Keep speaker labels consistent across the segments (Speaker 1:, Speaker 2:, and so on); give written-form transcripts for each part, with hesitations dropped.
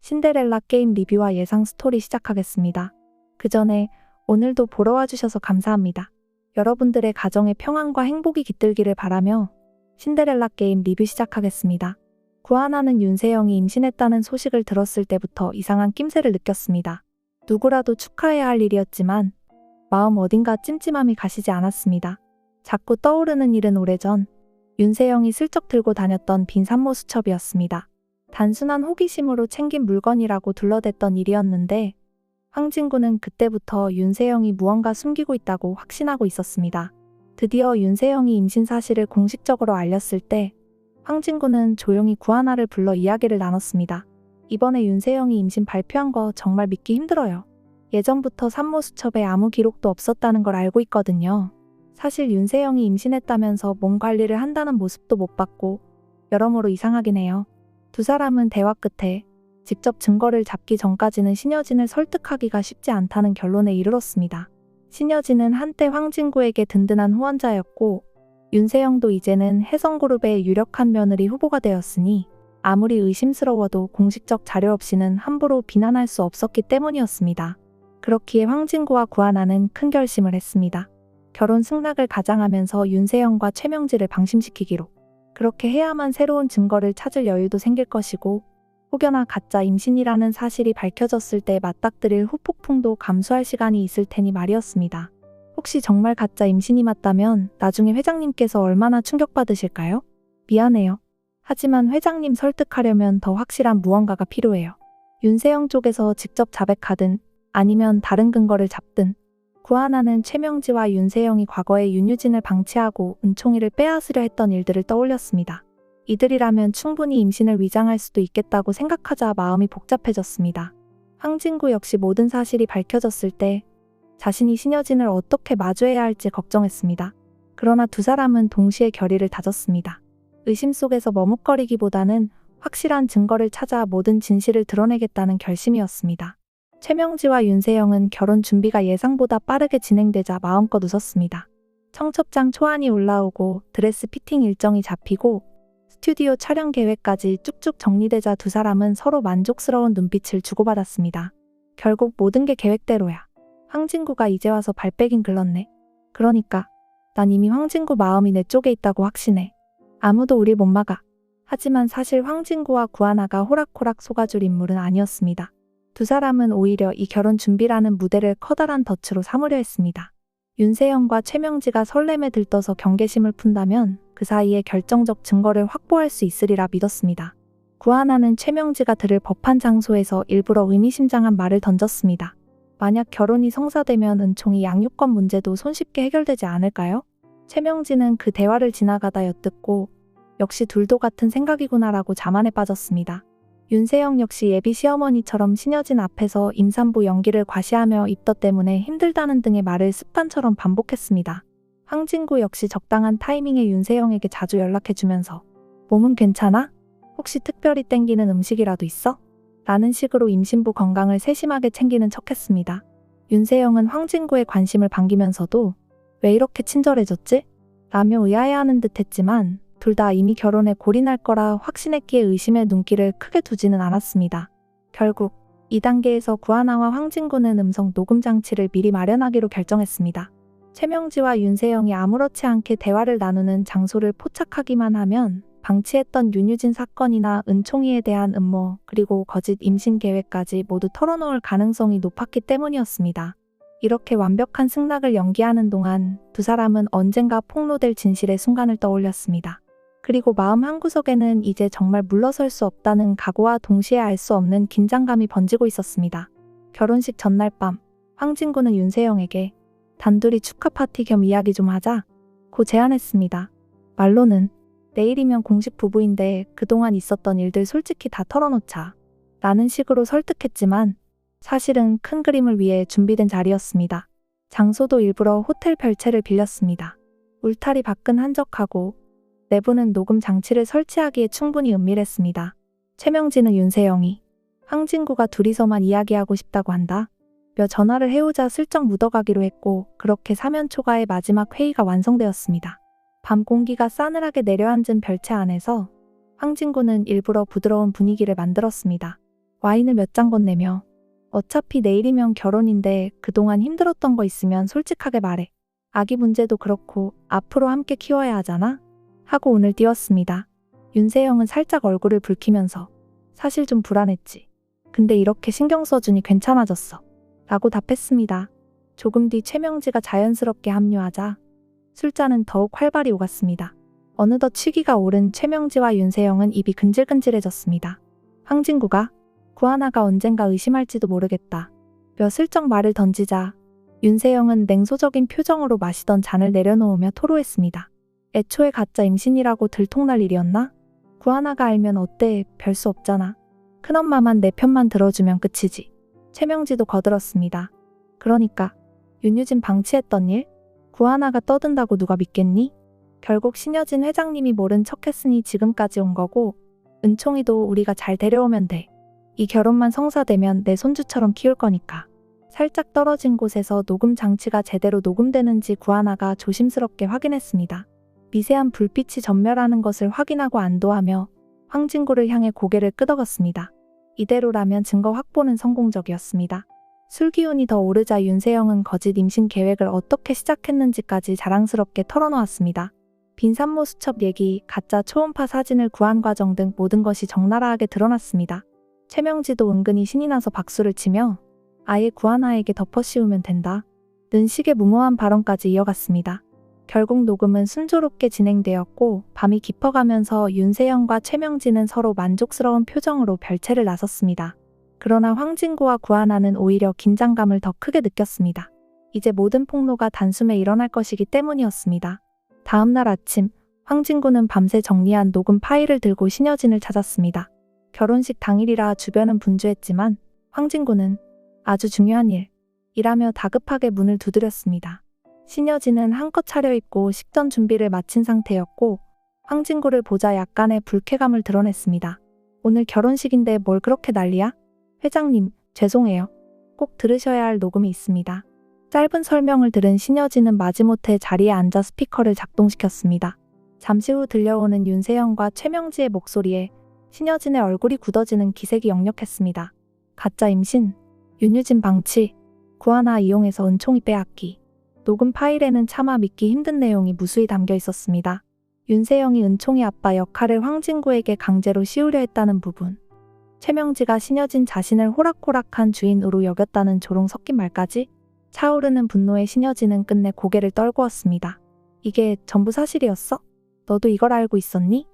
Speaker 1: 신데렐라 게임 리뷰와 예상 스토리 시작하겠습니다. 그 전에 오늘도 보러 와주셔서 감사합니다. 여러분들의 가정에 평안과 행복이 깃들기를 바라며 신데렐라 게임 리뷰 시작하겠습니다. 구하나는 윤세영이 임신했다는 소식을 들었을 때부터 이상한 낌새를 느꼈습니다. 누구라도 축하해야 할 일이었지만 마음 어딘가 찜찜함이 가시지 않았습니다. 자꾸 떠오르는 일은 오래전 윤세영이 슬쩍 들고 다녔던 빈 산모 수첩이었습니다. 단순한 호기심으로 챙긴 물건이라고 둘러댔던 일이었는데 황진구는 그때부터 윤세영이 무언가 숨기고 있다고 확신하고 있었습니다. 드디어 윤세영이 임신 사실을 공식적으로 알렸을 때 황진구는 조용히 구하나를 불러 이야기를 나눴습니다. 이번에 윤세영이 임신 발표한 거 정말 믿기 힘들어요. 예전부터 산모 수첩에 아무 기록도 없었다는 걸 알고 있거든요. 사실 윤세영이 임신했다면서 몸 관리를 한다는 모습도 못 봤고 여러모로 이상하긴 해요. 두 사람은 대화 끝에 직접 증거를 잡기 전까지는 신여진을 설득하기가 쉽지 않다는 결론에 이르렀습니다. 신여진은 한때 황진구에게 든든한 후원자였고 윤세영도 이제는 혜성그룹의 유력한 며느리 후보가 되었으니 아무리 의심스러워도 공식적 자료 없이는 함부로 비난할 수 없었기 때문이었습니다. 그렇기에 황진구와 구하나는 큰 결심을 했습니다. 결혼 승낙을 가장하면서 윤세영과 최명지를 방심시키기로. 그렇게 해야만 새로운 증거를 찾을 여유도 생길 것이고 혹여나 가짜 임신이라는 사실이 밝혀졌을 때 맞닥뜨릴 후폭풍도 감수할 시간이 있을 테니 말이었습니다. 혹시 정말 가짜 임신이 맞다면 나중에 회장님께서 얼마나 충격받으실까요? 미안해요. 하지만 회장님 설득하려면 더 확실한 무언가가 필요해요. 윤세영 쪽에서 직접 자백하든 아니면 다른 근거를 잡든 구하나는 최명지와 윤세영이 과거에 윤유진을 방치하고 은총이를 빼앗으려 했던 일들을 떠올렸습니다. 이들이라면 충분히 임신을 위장할 수도 있겠다고 생각하자 마음이 복잡해졌습니다. 황진구 역시 모든 사실이 밝혀졌을 때 자신이 신여진을 어떻게 마주해야 할지 걱정했습니다. 그러나 두 사람은 동시에 결의를 다졌습니다. 의심 속에서 머뭇거리기보다는 확실한 증거를 찾아 모든 진실을 드러내겠다는 결심이었습니다. 최명지와 윤세영은 결혼 준비가 예상보다 빠르게 진행되자 마음껏 웃었습니다. 청첩장 초안이 올라오고 드레스 피팅 일정이 잡히고 스튜디오 촬영 계획까지 쭉쭉 정리되자 두 사람은 서로 만족스러운 눈빛을 주고받았습니다. 결국 모든 게 계획대로야. 황진구가 이제 와서 발 빼긴 글렀네. 그러니까 난 이미 황진구 마음이 내 쪽에 있다고 확신해. 아무도 우릴 못 막아. 하지만 사실 황진구와 구하나가 호락호락 속아줄 인물은 아니었습니다. 두 사람은 오히려 이 결혼 준비라는 무대를 커다란 덫으로 삼으려 했습니다. 윤세영과 최명지가 설렘에 들떠서 경계심을 푼다면 그 사이에 결정적 증거를 확보할 수 있으리라 믿었습니다. 구하나는 최명지가 들을 법한 장소에서 일부러 의미심장한 말을 던졌습니다. 만약 결혼이 성사되면 은총이 양육권 문제도 손쉽게 해결되지 않을까요? 최명지는 그 대화를 지나가다 엿듣고 역시 둘도 같은 생각이구나라고 자만에 빠졌습니다. 윤세영 역시 예비 시어머니처럼 신여진 앞에서 임산부 연기를 과시하며 입덧 때문에 힘들다는 등의 말을 습관처럼 반복했습니다. 황진구 역시 적당한 타이밍에 윤세영에게 자주 연락해주면서 몸은 괜찮아? 혹시 특별히 땡기는 음식이라도 있어? 라는 식으로 임신부 건강을 세심하게 챙기는 척했습니다. 윤세영은 황진구의 관심을 반기면서도 왜 이렇게 친절해졌지? 라며 의아해하는 듯 했지만 둘 다 이미 결혼에 골인할 거라 확신했기에 의심의 눈길을 크게 두지는 않았습니다. 결국 2단계에서 구하나와 황진구는 음성 녹음 장치를 미리 마련하기로 결정했습니다. 최명지와 윤세영이 아무렇지 않게 대화를 나누는 장소를 포착하기만 하면 방치했던 윤유진 사건이나 은총이에 대한 음모 그리고 거짓 임신 계획까지 모두 털어놓을 가능성이 높았기 때문이었습니다. 이렇게 완벽한 승낙을 연기하는 동안 두 사람은 언젠가 폭로될 진실의 순간을 떠올렸습니다. 그리고 마음 한구석에는 이제 정말 물러설 수 없다는 각오와 동시에 알 수 없는 긴장감이 번지고 있었습니다. 결혼식 전날 밤, 황진구는 윤세영에게 단둘이 축하 파티 겸 이야기 좀 하자 고 제안했습니다. 말로는 내일이면 공식 부부인데 그동안 있었던 일들 솔직히 다 털어놓자 라는 식으로 설득했지만 사실은 큰 그림을 위해 준비된 자리였습니다. 장소도 일부러 호텔 별채를 빌렸습니다. 울타리 밖은 한적하고 내부는 녹음 장치를 설치하기에 충분히 은밀했습니다. 최명지는 윤세영이 황진구가 둘이서만 이야기하고 싶다고 한다 며 전화를 해오자 슬쩍 묻어가기로 했고 그렇게 사면초가의 마지막 회의가 완성되었습니다. 밤 공기가 싸늘하게 내려앉은 별채 안에서 황진구는 일부러 부드러운 분위기를 만들었습니다. 와인을 몇 잔 건네며 어차피 내일이면 결혼인데 그동안 힘들었던 거 있으면 솔직하게 말해. 아기 문제도 그렇고 앞으로 함께 키워야 하잖아? 하고 운을 띄웠습니다. 윤세영은 살짝 얼굴을 붉히면서 사실 좀 불안했지. 근데 이렇게 신경 써주니 괜찮아졌어. 라고 답했습니다. 조금 뒤 최명지가 자연스럽게 합류하자 술잔은 더욱 활발히 오갔습니다. 어느덧 취기가 오른 최명지와 윤세영은 입이 근질근질해졌습니다. 황진구가 구하나가 언젠가 의심할지도 모르겠다. 며 슬쩍 말을 던지자 윤세영은 냉소적인 표정으로 마시던 잔을 내려놓으며 토로했습니다. 애초에 가짜 임신이라고 들통날 일이었나? 구하나가 알면 어때? 별 수 없잖아. 큰엄마만 내 편만 들어주면 끝이지. 최명지도 거들었습니다. 그러니까 윤유진 방치했던 일? 구하나가 떠든다고 누가 믿겠니? 결국 신여진 회장님이 모른 척했으니 지금까지 온 거고 은총이도 우리가 잘 데려오면 돼. 이 결혼만 성사되면 내 손주처럼 키울 거니까. 살짝 떨어진 곳에서 녹음 장치가 제대로 녹음되는지 구하나가 조심스럽게 확인했습니다. 미세한 불빛이 전멸하는 것을 확인하고 안도하며 황진구를 향해 고개를 끄덕였습니다. 이대로라면 증거 확보는 성공적이었습니다. 술기운이 더 오르자 윤세영은 거짓 임신 계획을 어떻게 시작했는지까지 자랑스럽게 털어놓았습니다. 빈 산모 수첩 얘기, 가짜 초음파 사진을 구한 과정 등 모든 것이 적나라하게 드러났습니다. 최명지도 은근히 신이 나서 박수를 치며 아예 구하나에게 덮어씌우면 된다. 는 식의 무모한 발언까지 이어갔습니다. 결국 녹음은 순조롭게 진행되었고 밤이 깊어가면서 윤세영과 최명지는 서로 만족스러운 표정으로 별채를 나섰습니다. 그러나 황진구와 구하나는 오히려 긴장감을 더 크게 느꼈습니다. 이제 모든 폭로가 단숨에 일어날 것이기 때문이었습니다. 다음날 아침, 황진구는 밤새 정리한 녹음 파일을 들고 신여진을 찾았습니다. 결혼식 당일이라 주변은 분주했지만 황진구는 아주 중요한 일이라며 다급하게 문을 두드렸습니다. 신여진은 한껏 차려입고 식전 준비를 마친 상태였고 황진구를 보자 약간의 불쾌감을 드러냈습니다. 오늘 결혼식인데 뭘 그렇게 난리야? 회장님, 죄송해요. 꼭 들으셔야 할 녹음이 있습니다. 짧은 설명을 들은 신여진은 마지못해 자리에 앉아 스피커를 작동시켰습니다. 잠시 후 들려오는 윤세영과 최명지의 목소리에 신여진의 얼굴이 굳어지는 기색이 역력했습니다. 가짜 임신, 윤유진 방치, 구하나 이용해서 은총이 빼앗기. 녹음 파일에는 차마 믿기 힘든 내용이 무수히 담겨 있었습니다. 윤세영이 은총이 아빠 역할을 황진구에게 강제로 씌우려 했다는 부분. 최명지가 신여진 자신을 호락호락한 주인으로 여겼다는 조롱 섞인 말까지 차오르는 분노에 신여진은 끝내 고개를 떨구었습니다. 이게 전부 사실이었어? 너도 이걸 알고 있었니?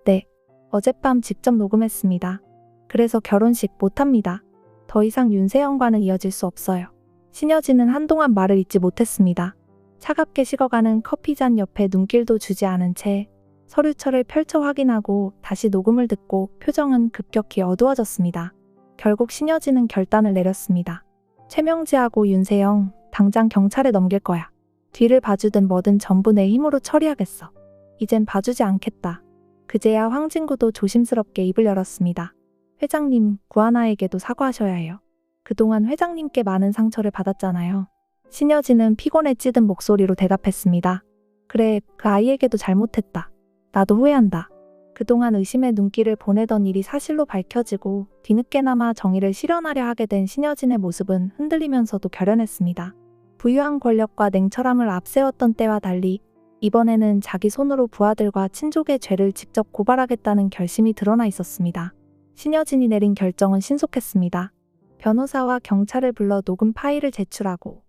Speaker 1: 네. 어젯밤 직접 녹음했습니다. 그래서 결혼식 못합니다. 더 이상 윤세영과는 이어질 수 없어요. 신여진은 한동안 말을 잇지 못했습니다. 차갑게 식어가는 커피잔 옆에 눈길도 주지 않은 채 서류철을 펼쳐 확인하고 다시 녹음을 듣고 표정은 급격히 어두워졌습니다. 결국 신여진은 결단을 내렸습니다. 최명지하고 윤세영, 당장 경찰에 넘길 거야. 뒤를 봐주든 뭐든 전부 내 힘으로 처리하겠어. 이젠 봐주지 않겠다. 그제야 황진구도 조심스럽게 입을 열었습니다. 회장님, 구하나에게도 사과하셔야 해요. 그동안 회장님께 많은 상처를 받았잖아요. 신여진은 피곤에 찌든 목소리로 대답했습니다. 그래, 그 아이에게도 잘못했다. 나도 후회한다. 그동안 의심의 눈길을 보내던 일이 사실로 밝혀지고 뒤늦게나마 정의를 실현하려 하게 된 신여진의 모습은 흔들리면서도 결연했습니다. 부유한 권력과 냉철함을 앞세웠던 때와 달리 이번에는 자기 손으로 부하들과 친족의 죄를 직접 고발하겠다는 결심이 드러나 있었습니다. 신여진이 내린 결정은 신속했습니다. 변호사와 경찰을 불러 녹음 파일을 제출하고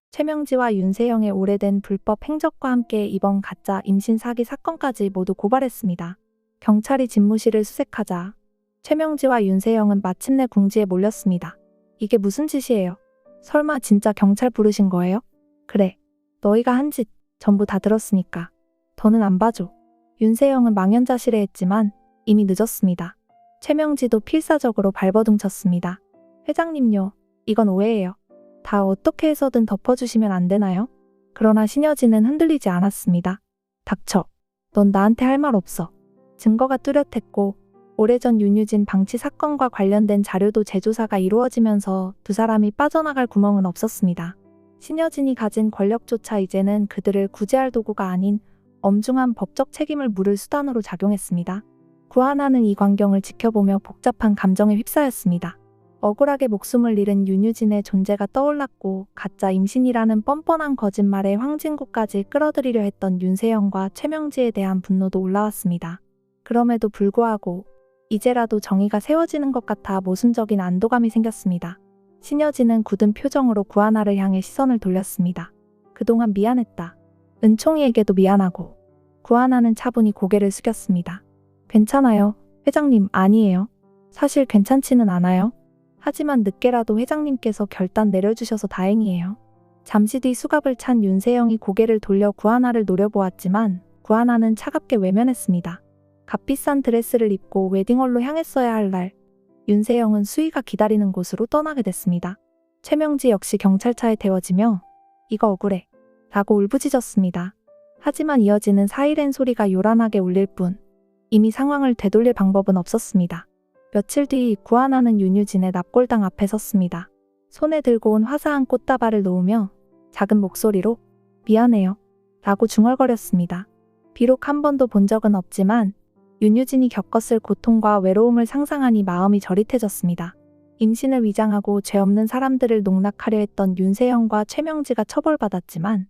Speaker 1: 최명지와 윤세영의 오래된 불법 행적과 함께 이번 가짜 임신 사기 사건까지 모두 고발했습니다. 경찰이 집무실을 수색하자 최명지와 윤세영은 마침내 궁지에 몰렸습니다. 이게 무슨 짓이에요? 설마 진짜 경찰 부르신 거예요? 그래, 너희가 한 짓 전부 다 들었으니까 더는 안 봐줘. 윤세영은 망연자실해했지만 이미 늦었습니다. 최명지도 필사적으로 발버둥쳤습니다. 회장님요, 이건 오해예요. 다 어떻게 해서든 덮어주시면 안 되나요? 그러나 신여진은 흔들리지 않았습니다. 닥쳐. 넌 나한테 할 말 없어. 증거가 뚜렷했고 오래전 윤유진 방치 사건과 관련된 자료도 재조사가 이루어지면서 두 사람이 빠져나갈 구멍은 없었습니다. 신여진이 가진 권력조차 이제는 그들을 구제할 도구가 아닌 엄중한 법적 책임을 물을 수단으로 작용했습니다. 구하나는 이 광경을 지켜보며 복잡한 감정에 휩싸였습니다. 억울하게 목숨을 잃은 윤유진의 존재가 떠올랐고 가짜 임신이라는 뻔뻔한 거짓말에 황진구까지 끌어들이려 했던 윤세영과 최명지에 대한 분노도 올라왔습니다. 그럼에도 불구하고 이제라도 정의가 세워지는 것 같아 모순적인 안도감이 생겼습니다. 신여진은 굳은 표정으로 구하나를 향해 시선을 돌렸습니다. 그동안 미안했다. 은총이에게도 미안하고. 구하나는 차분히 고개를 숙였습니다. 괜찮아요. 회장님, 아니에요. 사실 괜찮지는 않아요. 하지만 늦게라도 회장님께서 결단 내려주셔서 다행이에요. 잠시 뒤 수갑을 찬 윤세영이 고개를 돌려 구하나를 노려보았지만 구하나는 차갑게 외면했습니다. 값비싼 드레스를 입고 웨딩홀로 향했어야 할 날, 윤세영은 수희가 기다리는 곳으로 떠나게 됐습니다. 최명지 역시 경찰차에 태워지며 이거 억울해 라고 울부짖었습니다. 하지만 이어지는 사이렌 소리가 요란하게 울릴 뿐 이미 상황을 되돌릴 방법은 없었습니다. 며칠 뒤 구하나는 윤유진의 납골당 앞에 섰습니다. 손에 들고 온 화사한 꽃다발을 놓으며 작은 목소리로 미안해요 라고 중얼거렸습니다. 비록 한 번도 본 적은 없지만 윤유진이 겪었을 고통과 외로움을 상상하니 마음이 저릿해졌습니다. 임신을 위장하고 죄 없는 사람들을 농락하려 했던 윤세영과 최명지가 처벌받았지만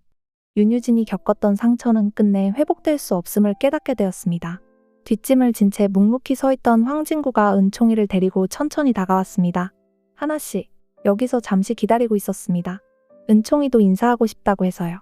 Speaker 1: 윤유진이 겪었던 상처는 끝내 회복될 수 없음을 깨닫게 되었습니다. 뒷짐을 진 채 묵묵히 서 있던 황진구가 은총이를 데리고 천천히 다가왔습니다. 하나씨, 여기서 잠시 기다리고 있었습니다. 은총이도 인사하고 싶다고 해서요.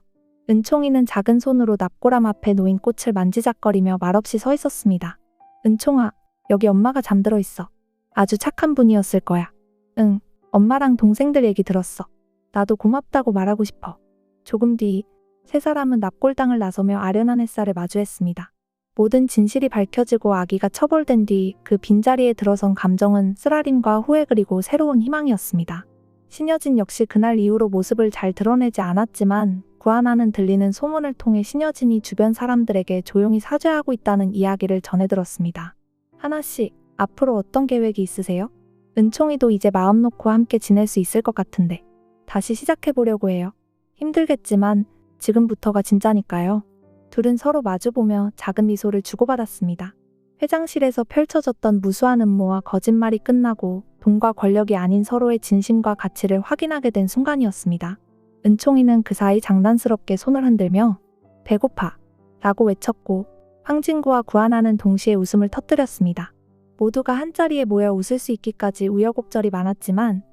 Speaker 1: 은총이는 작은 손으로 납골함 앞에 놓인 꽃을 만지작거리며 말없이 서 있었습니다. 은총아, 여기 엄마가 잠들어 있어. 아주 착한 분이었을 거야. 응, 엄마랑 동생들 얘기 들었어. 나도 고맙다고 말하고 싶어. 조금 뒤 세 사람은 납골당을 나서며 아련한 햇살을 마주했습니다. 모든 진실이 밝혀지고 아기가 처벌된 뒤 그 빈자리에 들어선 감정은 쓰라림과 후회 그리고 새로운 희망이었습니다. 신여진 역시 그날 이후로 모습을 잘 드러내지 않았지만 구하나는 들리는 소문을 통해 신여진이 주변 사람들에게 조용히 사죄하고 있다는 이야기를 전해들었습니다. 하나씨, 앞으로 어떤 계획이 있으세요? 은총이도 이제 마음 놓고 함께 지낼 수 있을 것 같은데 다시 시작해보려고 해요. 힘들겠지만 지금부터가 진짜니까요. 둘은 서로 마주보며 작은 미소를 주고받았습니다. 회장실에서 펼쳐졌던 무수한 음모와 거짓말이 끝나고 돈과 권력이 아닌 서로의 진심과 가치를 확인하게 된 순간이었습니다. 은총이는 그 사이 장난스럽게 손을 흔들며 배고파 라고 외쳤고 황진구와 구하나는 동시에 웃음을 터뜨렸습니다. 모두가 한자리에 모여 웃을 수 있기까지 우여곡절이 많았지만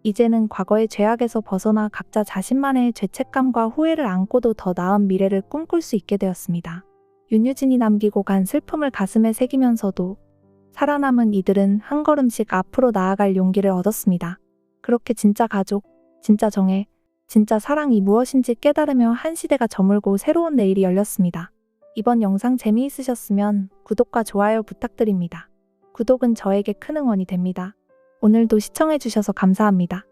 Speaker 1: 이제는 과거의 죄악에서 벗어나 각자 자신만의 죄책감과 후회를 안고도 더 나은 미래를 꿈꿀 수 있게 되었습니다. 윤유진이 남기고 간 슬픔을 가슴에 새기면서도 살아남은 이들은 한 걸음씩 앞으로 나아갈 용기를 얻었습니다. 그렇게 진짜 가족, 진짜 정의, 진짜 사랑이 무엇인지 깨달으며 한 시대가 저물고 새로운 내일이 열렸습니다. 이번 영상 재미있으셨으면 구독과 좋아요 부탁드립니다. 구독은 저에게 큰 응원이 됩니다. 오늘도 시청해주셔서 감사합니다.